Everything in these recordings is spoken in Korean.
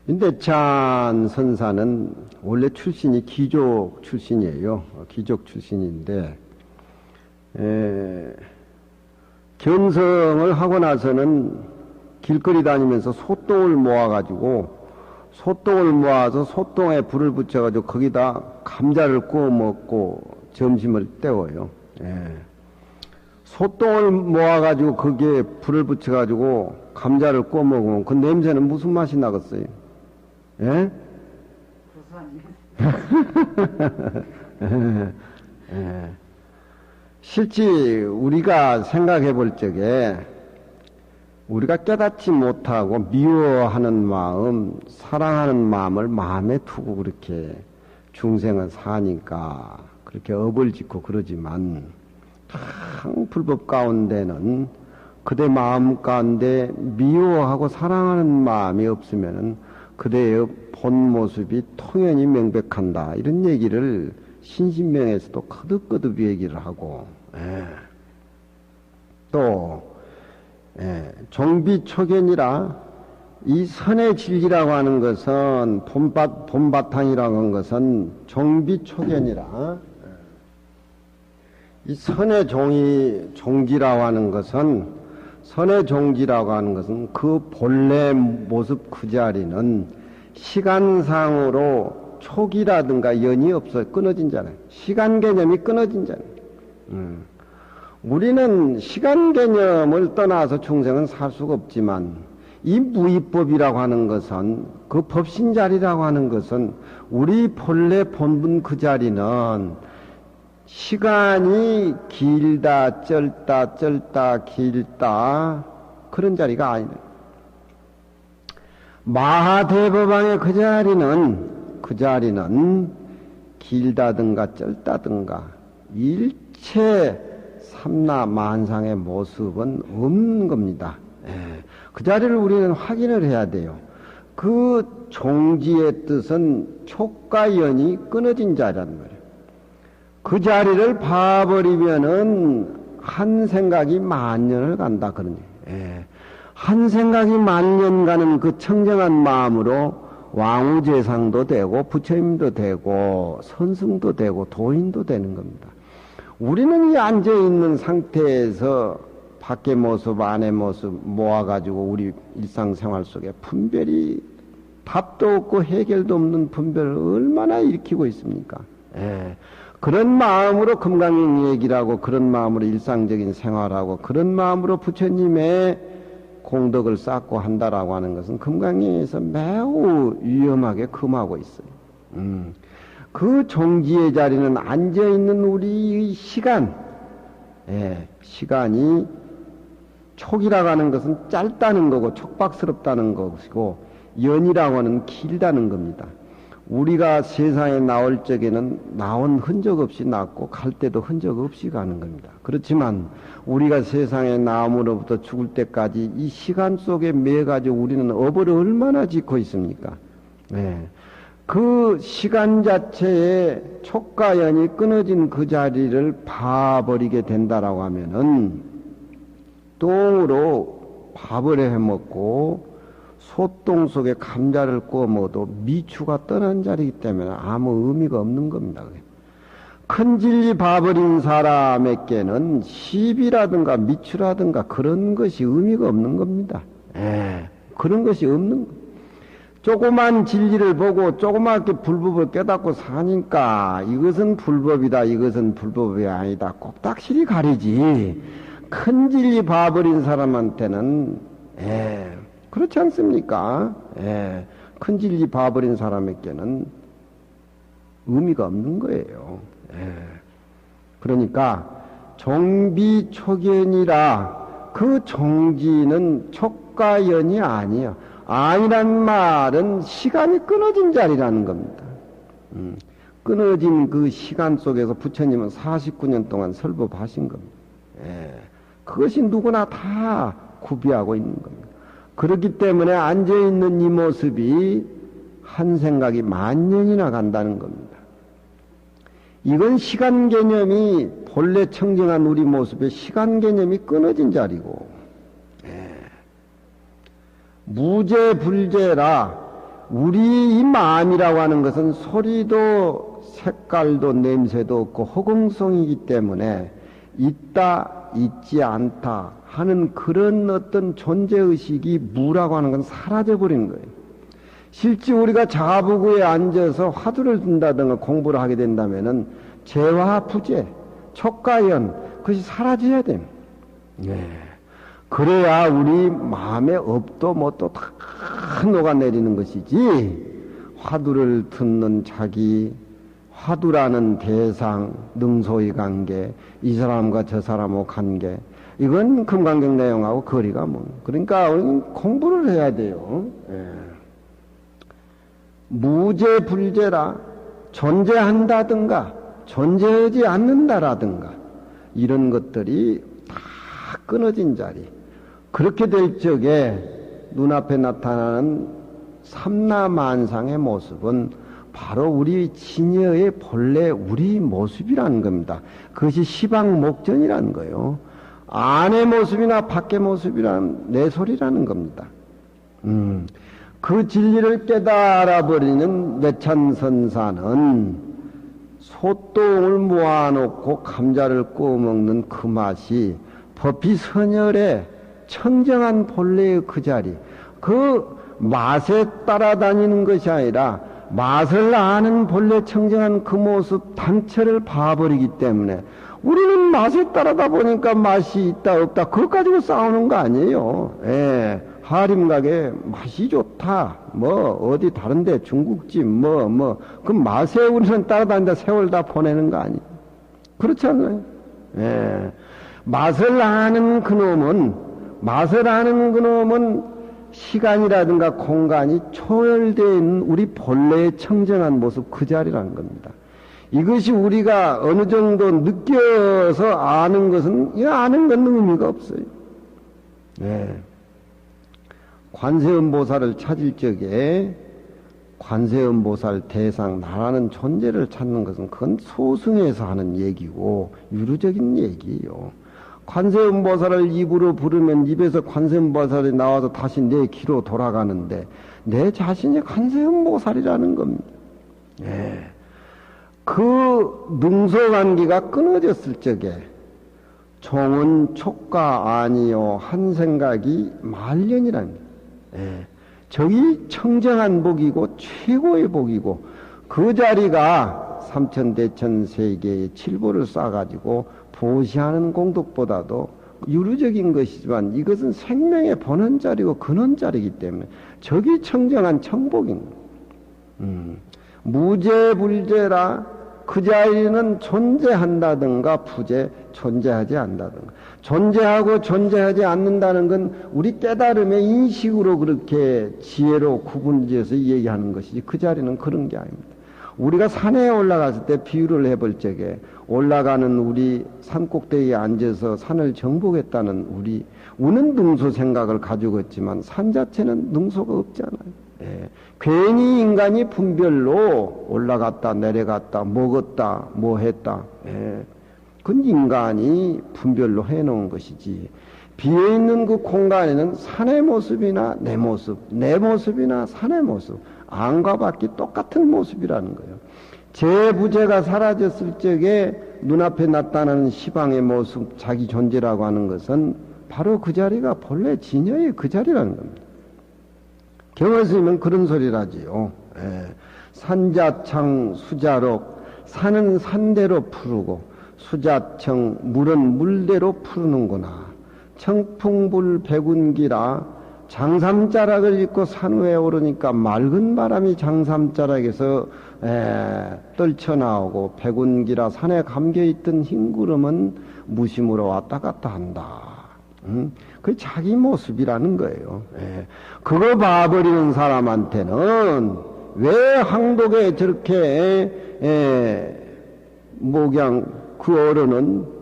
인대찬 선사는 원래 출신이 귀족 출신이에요. 귀족 출신인데, 견성을 하고 나서는 길거리 다니면서 소똥을 모아서 소똥에 불을 붙여가지고 거기다 감자를 구워 먹고 점심을 때워요. 소똥을 모아가지고 거기에 불을 붙여가지고 감자를 구워 먹으면 그 냄새는 무슨 맛이 나겠어요? 예? 실제 우리가 생각해 볼 적에 우리가 깨닫지 못하고 미워하는 마음, 사랑하는 마음을 마음에 두고 그렇게 중생은 사니까 그렇게 업을 짓고 그러지만 참 불법 가운데는 그대 마음 가운데 미워하고 사랑하는 마음이 없으면은 그대의 본 모습이 통연히 명백한다. 이런 얘기를 신신명에서도 거듭거듭 얘기를 하고, 또 종비초견이라 이 선의 진리라고 하는 것은 본바탕이라고 하는 것은 종비초견이라 이 선의 종지라고 하는 것은 선의 종지라고 하는 것은 그 본래 모습 그 자리는 시간상으로 촉이라든가 연이 없어 끊어진잖아요. 시간 개념이 끊어진잖아요. 우리는 시간 개념을 떠나서 중생은 살 수가 없지만 이 무위법이라고 하는 것은 그 법신 자리라고 하는 것은 우리 본래 본분 그 자리는 시간이 길다 짧다 길다 그런 자리가 아니네. 마하대법왕의 그 자리는 길다든가 짧다든가 일체 삼나 만상의 모습은 없는 겁니다. 그 자리를 우리는 확인을 해야 돼요. 그 종지의 뜻은 촉과 연이 끊어진 자리란 말이에요. 그 자리를 봐버리면은 한 생각이 만년을 간다 그러니. 한 생각이 만년 가는 그 청정한 마음으로 왕우제상도 되고 부처님도 되고 선승도 되고 도인도 되는 겁니다. 우리는 이 앉아있는 상태에서 밖의 모습 안의 모습 모아가지고 우리 일상생활 속에 분별이 답도 없고 해결도 없는 분별을 얼마나 일으키고 있습니까? 그런 마음으로 금강경 얘기를 하고 그런 마음으로 일상적인 생활하고 그런 마음으로 부처님의 공덕을 쌓고 한다라고 하는 것은 금강경에서 매우 위험하게 금하고 있어요. 그 종지의 자리는 앉아있는 우리의 시간, 시간이 촉이라고 하는 것은 짧다는 거고 촉박스럽다는 것이고 연이라고 하는 길다는 겁니다. 우리가 세상에 나올 적에는 나온 흔적 없이 낳고 갈 때도 흔적 없이 가는 겁니다. 그렇지만 우리가 세상에 나옴으로부터 죽을 때까지 이 시간 속에 매가지고 우리는 업을 얼마나 짓고 있습니까? 그 시간 자체에 촉과 연이 끊어진 그 자리를 봐버리게 된다라고 하면은 똥으로 밥을 해먹고 소똥 속에 감자를 구워 먹어도 미추가 떠난 자리이기 때문에 아무 의미가 없는 겁니다. 큰 진리 봐버린 사람에게는 시비라든가 미추라든가 그런 것이 의미가 없는 겁니다. 그런 것이 없는 거. 조그만 진리를 보고 조그맣게 불법을 깨닫고 사니까 이것은 불법이다 이것은 불법이 아니다 꼭딱실히 가리지. 큰 진리 봐버린 사람한테는 그렇지 않습니까? 큰 진리 봐버린 사람에게는 의미가 없는 거예요. 그러니까 종비초견이라 그 종지는 촉과 연이 아니에요. 아니란 말은 시간이 끊어진 자리라는 겁니다. 끊어진 그 시간 속에서 부처님은 49년 동안 설법하신 겁니다. 그것이 누구나 다 구비하고 있는 겁니다. 그렇기 때문에 앉아있는 이 모습이 한 생각이 만년이나 간다는 겁니다. 이건 시간 개념이 본래 청정한 우리 모습의 시간 개념이 끊어진 자리고 무죄불죄라 우리 이 마음이라고 하는 것은 소리도 색깔도 냄새도 없고 허공성이기 때문에 있다, 있지 않다 하는 그런 어떤 존재의식이 무라고 하는 건 사라져버린 거예요. 실제 우리가 자부구에 앉아서 화두를 둔다든가 공부를 하게 된다면은 재화 부재, 촉가연, 그것이 사라져야 됩니다. 네. 그래야 우리 마음에 업도 뭣도 다 녹아내리는 것이지, 화두를 듣는 자기, 화두라는 대상, 능소의 관계, 이 사람과 저 사람하고 관계, 이건 금강경 내용하고 거리가 뭐. 그러니까 우리는 공부를 해야 돼요. 예. 무죄불죄라, 존재한다든가 존재하지 않는다라든가 이런 것들이 다 끊어진 자리. 그렇게 될 적에 눈앞에 나타나는 삼라만상의 모습은 바로 우리 진여의 본래 우리 모습이라는 겁니다. 그것이 시방목전이라는 거예요. 안의 모습이나 밖의 모습이란 내 소리라는 겁니다. 그 진리를 깨달아버리는 내찬선사는 소똥을 모아놓고 감자를 구워 먹는 그 맛이 법비 선열의 청정한 본래의 그 자리, 그 맛에 따라다니는 것이 아니라 맛을 아는 본래 청정한 그 모습 단체를 봐버리기 때문에 우리는 맛에 따라다 보니까 맛이 있다 없다 그것 가지고 싸우는 거 아니에요. 예, 하림각에 맛이 좋다 뭐 어디 다른데 중국집 그 맛에 우리는 따라다니다 세월 다 보내는 거 아니에요. 그렇지 않나요? 예, 맛을 아는 그놈은 시간이라든가 공간이 초월되어 있는 우리 본래의 청정한 모습 그 자리라는 겁니다. 이것이 우리가 어느 정도 느껴서 아는 것은, 이 아는 건 의미가 없어요. 네. 관세음보살을 찾을 적에 관세음보살 대상 나라는 존재를 찾는 것은 그건 소승에서 하는 얘기고 유루적인 얘기예요. 관세음보살을 입으로 부르면 입에서 관세음보살이 나와서 다시 내 귀로 돌아가는데 내 자신이 관세음보살이라는 겁니다. 예. 그 능소관계가 끊어졌을 적에 종은 촉가 아니요 한 생각이 말년이라는 거예요. 예. 저기 청정한 복이고 최고의 복이고 그 자리가 삼천대천 세계의 칠보를 쌓아가지고 보시하는 공덕보다도 유루적인 것이지만 이것은 생명의 본원 자리고 근원 자리이기 때문에 저기 청정한 청복인 거예요. 무죄불죄라 그 자리는 존재한다든가 부재 존재하지 않는다든가 존재하고 존재하지 않는다는 건 우리 깨달음의 인식으로 그렇게 지혜로 구분지어서 얘기하는 것이지 그 자리는 그런 게 아닙니다. 우리가 산에 올라갔을 때 비유를 해볼 적에 올라가는 우리 산꼭대기에 앉아서 산을 정복했다는 우는 능소 생각을 가지고 있지만 산 자체는 능소가 없잖아요. 예. 괜히 인간이 분별로 올라갔다 내려갔다 먹었다 뭐 했다. 예. 그건 인간이 분별로 해놓은 것이지 비어있는 그 공간에는 산의 모습이나 내 모습이나 산의 모습 안과 밖이 똑같은 모습이라는 거예요. 재부재가 사라졌을 적에 눈앞에 나타나는 시방의 모습 자기 존재라고 하는 것은 바로 그 자리가 본래 진여의 그 자리라는 겁니다. 경어스님은 그런 소리를 하지요. 예. 산자청 수자록 산은 산대로 푸르고 수자청 물은 물대로 푸르는구나. 청풍불 백운기라 장삼자락을 입고 산 위에 오르니까 맑은 바람이 장삼자락에서 떨쳐나오고 백운기라 산에 감겨있던 흰 구름은 무심으로 왔다 갔다 한다. 그 자기 모습이라는 거예요. 예. 그거 봐버리는 사람한테는 왜 항독에 저렇게 목양 그 어른은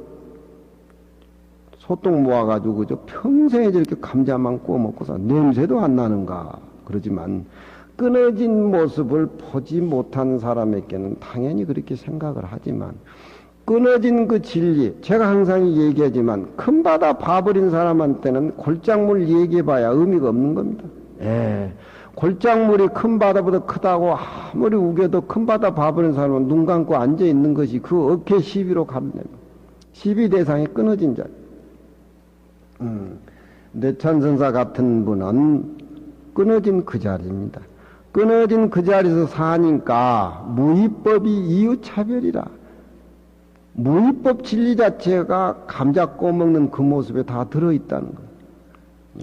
소똥 모아가지고 그저 평생에 저렇게 감자만 구워 먹고서 냄새도 안 나는가 그러지만 끊어진 모습을 보지 못한 사람에게는 당연히 그렇게 생각을 하지만 끊어진 그 진리 제가 항상 얘기하지만 큰 바다 봐버린 사람한테는 골장물 얘기해봐야 의미가 없는 겁니다. 예. 골짜물이 큰 바다보다 크다고 아무리 우겨도 큰 바다 봐버린 사람은 눈 감고 앉아 있는 것이 그 어깨 시비로 가르냅니다. 시비 대상이 끊어진 자. 뇌찬선사 같은 분은 끊어진 그 자리입니다. 끊어진 그 자리에서 사니까 무위법이 이웃차별이라. 무위법 진리 자체가 감자 꼬먹는 그 모습에 다 들어있다는 거예요.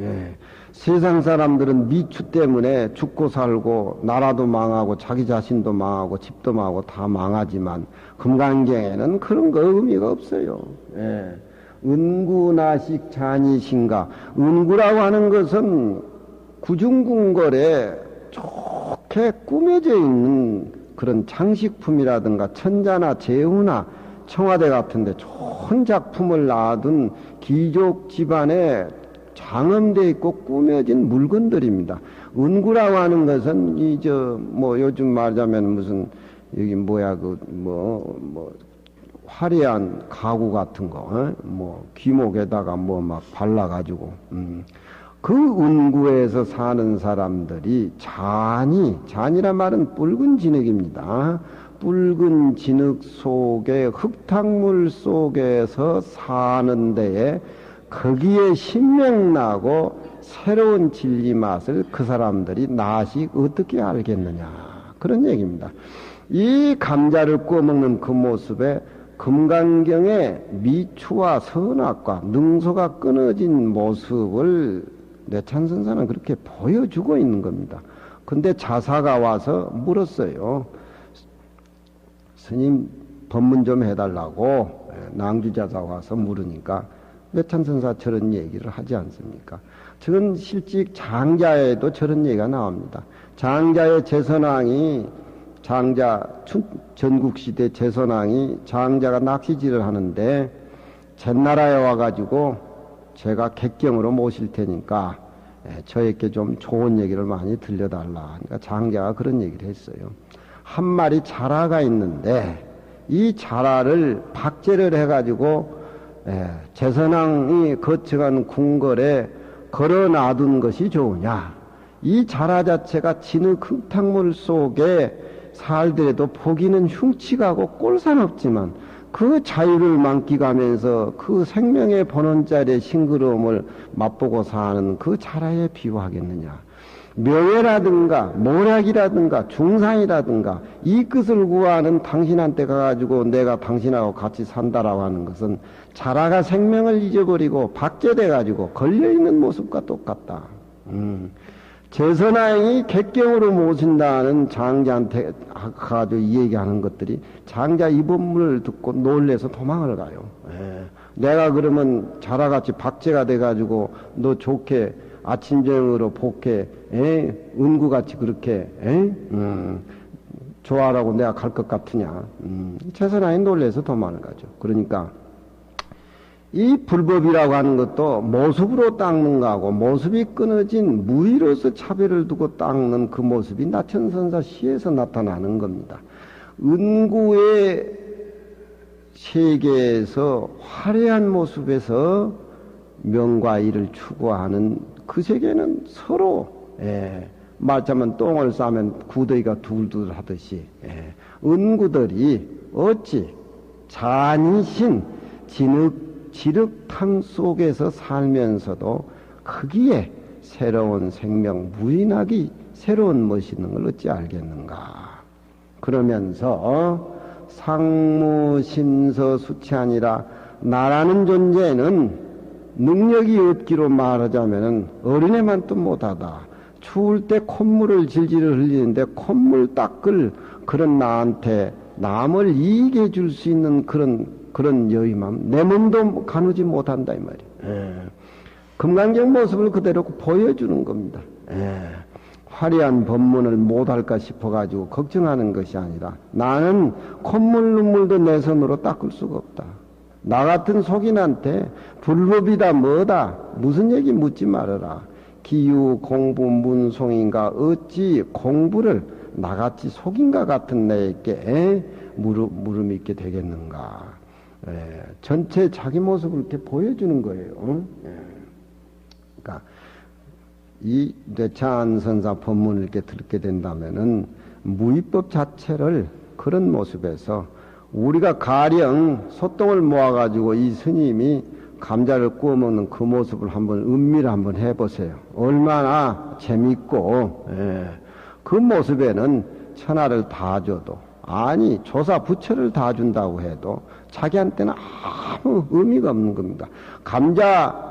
예. 세상 사람들은 미추 때문에 죽고 살고 나라도 망하고 자기 자신도 망하고 집도 망하고 다 망하지만 금강경에는 그런 거 의미가 없어요. 예. 은구나식 잔이신가. 은구라고 하는 것은 구중궁궐에 좋게 꾸며져 있는 그런 장식품이라든가 천자나 제후나 청와대 같은데 좋은 작품을 놔둔 귀족 집안에 장엄되어 있고 꾸며진 물건들입니다. 은구라고 하는 것은 요즘 말하자면 무슨 여기 화려한 가구 같은 거, 귀목에다가 막 발라가지고, 그 은구에서 사는 사람들이 잔이란 말은 붉은 진흙입니다. 붉은 진흙 속에 흙탕물 속에서 사는 데에 거기에 신명나고 새로운 진리 맛을 그 사람들이 나식 어떻게 알겠느냐. 그런 얘기입니다. 이 감자를 구워먹는 그 모습에 금강경의 미추와 선악과 능소가 끊어진 모습을 뇌찬선사는 그렇게 보여주고 있는 겁니다. 근데 자사가 와서 물었어요. 스님 법문 좀 해달라고 낭주자사가 와서 물으니까 뇌찬선사 저런 얘기를 하지 않습니까? 저건 실직 장자에도 저런 얘기가 나옵니다. 장자의 제선왕이 전국시대 제선왕이 장자가 낚시질을 하는데 잿나라에 와가지고 제가 객경으로 모실 테니까 저에게 좀 좋은 얘기를 많이 들려달라. 그러니까 장자가 그런 얘기를 했어요. 한 마리 자라가 있는데 이 자라를 박제를 해가지고 제선왕이 거쳐간 궁궐에 걸어 놔둔 것이 좋으냐. 이 자라 자체가 진흙 흙탕물 속에 살더라도 보기는 흉측하고 꼴사납지만 그 자유를 만끽하면서 그 생명의 본원자리의 싱그러움을 맛보고 사는 그 자라에 비유하겠느냐. 명예라든가 모략이라든가 중상이라든가 이 끝을 구하는 당신한테 가가지고 내가 당신하고 같이 산다라고 하는 것은 자라가 생명을 잊어버리고 박제돼가지고 걸려있는 모습과 똑같다. 제선왕이 객경으로 모신다는 장자한테 가가지고 이 얘기하는 것들이 장자 이 법문을 듣고 놀래서 도망을 가요. 내가 그러면 자라같이 박제가 돼가지고 너 좋게 아침저녁으로 복해 은구같이 그렇게 좋아라고 내가 갈 것 같으냐. 제선왕이 놀래서 도망을 가죠. 그러니까 이 불법이라고 하는 것도 모습으로 닦는 거하고 모습이 끊어진 무의로서 차별을 두고 닦는 그 모습이 나천선사 시에서 나타나는 겁니다. 은구의 세계에서 화려한 모습에서 명과 이를 추구하는 그 세계는 서로 말하자면 똥을 싸면 구더기가 두들두들 하듯이 은구들이 어찌 잔이신 지륵탕 속에서 살면서도 거기에 새로운 생명, 무인하기 새로운 멋이 있는 걸 어찌 알겠는가. 그러면서 상무심서수치아니라 나라는 존재는 능력이 없기로 말하자면 어린애만 또 못하다. 추울 때 콧물을 질질 흘리는데 콧물 닦을 그런 나한테 남을 이익해 줄 수 있는 그런 여의맘, 내 몸도 가누지 못한다 이 말이에요. 금강경 모습을 그대로 보여주는 겁니다. 화려한 법문을 못할까 싶어가지고 걱정하는 것이 아니라 나는 콧물 눈물도 내 손으로 닦을 수가 없다. 나 같은 속인한테 불법이다 뭐다 무슨 얘기 묻지 말아라. 기유 공부 문송인가 어찌 공부를 나같이 속인가 같은 내에게 물음있게 되겠는가. 전체 자기 모습을 이렇게 보여주는 거예요. 그러니까 이 뇌찬 선사 법문을 이렇게 듣게 된다면은 무위법 자체를 그런 모습에서 우리가 가령 소똥을 모아가지고 이 스님이 감자를 구워 먹는 그 모습을 한번 음미를 한번 해보세요. 얼마나 재밌고, 그 모습에는 천하를 다 줘도, 아니, 조사 부처를 다 준다고 해도 자기한테는 아무 의미가 없는 겁니다. 감자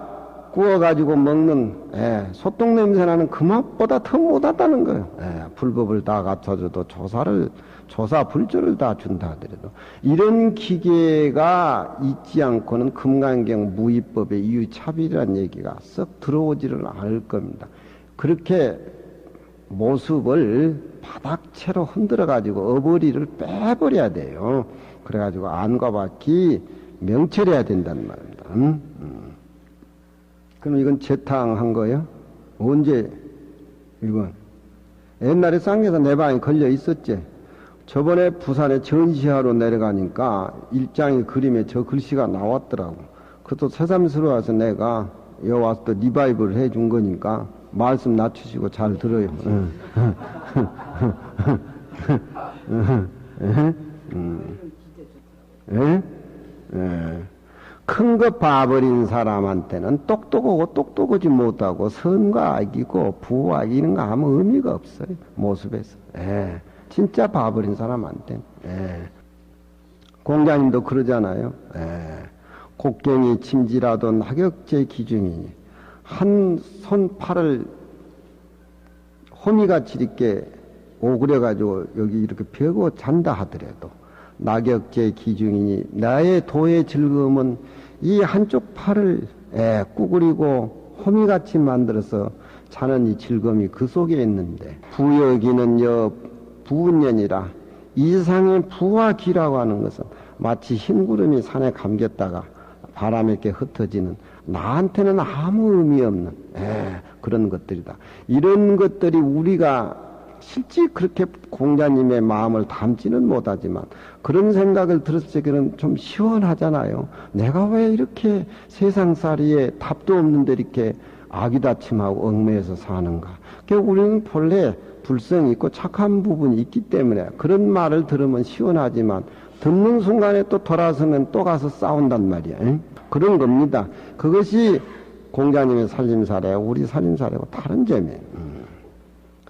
구워가지고 먹는, 소똥 냄새 나는 그 맛보다 더 못하다는 거예요. 불법을 다 갖춰줘도 조사 불조를 다 준다 하더라도 이런 기계가 있지 않고는 금강경 무위법의 이유차별이라는 얘기가 썩 들어오지를 않을 겁니다. 그렇게 모습을 바닥채로 흔들어 가지고 어버리를 빼버려야 돼요. 그래가지고 안과 밖이 명철해야 된다는 말입니다. 그럼 이건 재탕한 거예요? 언제 이건? 옛날에 쌍계사 내 방에 걸려 있었지. 저번에 부산에 전시하러 내려가니까 일장의 그림에 저 글씨가 나왔더라고. 그것도 새삼스러워서 내가 여기 와서 또 리바이브를 해준 거니까 말씀 낮추시고 잘 들어요. 큰 거 봐버린 사람한테는 똑똑하고 똑똑하지 못하고 선과 악이고 부와 악 이런 거 아무 의미가 없어요. 모습에서. 진짜 봐버린 사람한테. 공자님도 그러잖아요. 곡경이 침지라도 낙역제 기중이니 한 손 팔을 호미같이 이렇게 오그려가지고 여기 이렇게 펴고 잔다 하더라도 낙역제 기중이니 나의 도의 즐거움은 이 한쪽 팔을 구부리고 호미같이 만들어서 자는 이 즐거움이 그 속에 있는데 부여기는 부운년이라 이상의 부와 기라고 하는 것은 마치 흰구름이 산에 감겼다가 바람에 이렇게 흩어지는 나한테는 아무 의미 없는 그런 것들이다. 이런 것들이 우리가 실제 그렇게 공자님의 마음을 담지는 못하지만 그런 생각을 들었을 때는 좀 시원하잖아요. 내가 왜 이렇게 세상살이에 답도 없는데 이렇게 악의다침하고 얽매여서 사는가. 결국 우리는 본래 불성이 있고 착한 부분이 있기 때문에 그런 말을 들으면 시원하지만 듣는 순간에 또 돌아서면 또 가서 싸운단 말이야. 그런 겁니다. 그것이 공자님의 살림사례, 우리 살림사례하고 다른 점이에요.